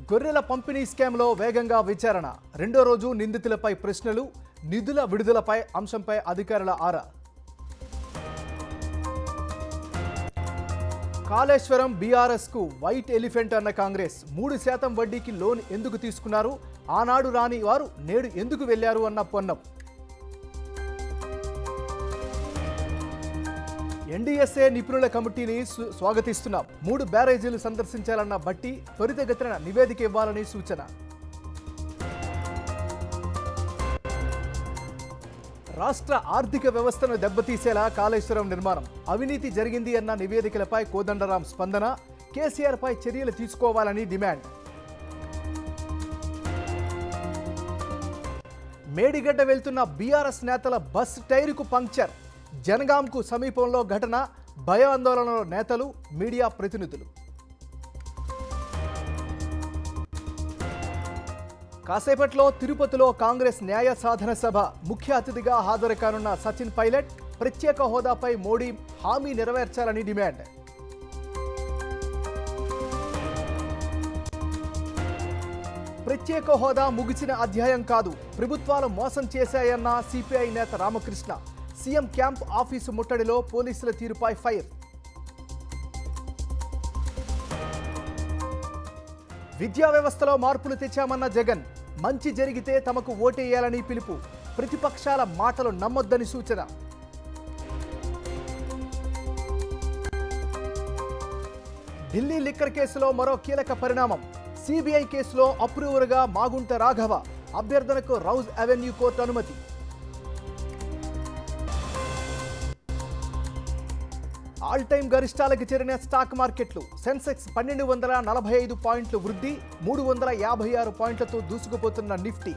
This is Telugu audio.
గొర్రెల పంపిణీ స్కామ్లో వేగంగా విచారణ. రెండో రోజు నిందితులపై ప్రశ్నలు, నిధుల విడుదలపై అంశంపై అధికారుల ఆరా. కాళేశ్వరం బీఆర్ఎస్కు వైట్ ఎలిఫెంట్ అన్న కాంగ్రెస్. 3% వడ్డీకి లోన్ ఎందుకు తీసుకున్నారు, ఆనాడు రాని వారు నేడు ఎందుకు వెళ్లారు అన్న పొన్నం. ఎన్డీఎస్ఏ నిపుణుల కమిటీని స్వాగతిస్తున్నాం. 3 బ్యారేజీలు సందర్శించాలన్న బట్టి త్వరితగతిన నివేదిక ఇవ్వాలని సూచన. రాష్ట్ర ఆర్థిక వ్యవస్థను దెబ్బతీసేలా కాళేశ్వరం నిర్మాణం. అవినీతి జరిగింది అన్న నివేదికలపై కోదండరాం స్పందన. కేసీఆర్పై చర్యలు తీసుకోవాలని డిమాండ్. మేడిగడ్డ వెళ్తున్న బీఆర్ఎస్ నేతల బస్ టైరుకు పంక్చర్. జనగాంకు సమీపంలో ఘటన. భయాందోళనలో నేతలు, మీడియా ప్రతినిధులు. కాసేపట్లో తిరుపతిలో కాంగ్రెస్ న్యాయ సాధన సభ. ముఖ్య అతిథిగా హాజరు కానున్న సచిన్ పైలట్. ప్రత్యేక హోదాపై మోడీ హామీ నెరవేర్చాలని డిమాండ్. ప్రత్యేక హోదా ముగిసిన అధ్యాయం కాదు, ప్రభుత్వాలు మోసం చేశాయన్న సిపిఐ నేత రామకృష్ణ. సీఎం క్యాంప్ ఆఫీసు ముట్టడిలో పోలీసుల తీరుపై ఫైర్. విద్యా వ్యవస్థలో మార్పులు తెచ్చామన్న జగన్. మంచి జరిగితే తమకు ఓటేయాలని పిలుపు. ప్రతిపక్షాల మాటలు నమ్మొద్దని సూచన. ఢిల్లీ లిక్కర్ కేసులో మరో కీలక పరిణామం. సిబిఐ కేసులో అప్రూవర్గా Magunta Raghava. అభ్యర్థనకు Rouse Avenue court అనుమతి. ఆల్ టైమ్ గరిష్టాలకు చేరిన స్టాక్ మార్కెట్లు. సెన్సెక్స్ 1245 పాయింట్లు వృద్ధి, 356 పాయింట్లతో దూసుకుపోతున్న నిఫ్టీ.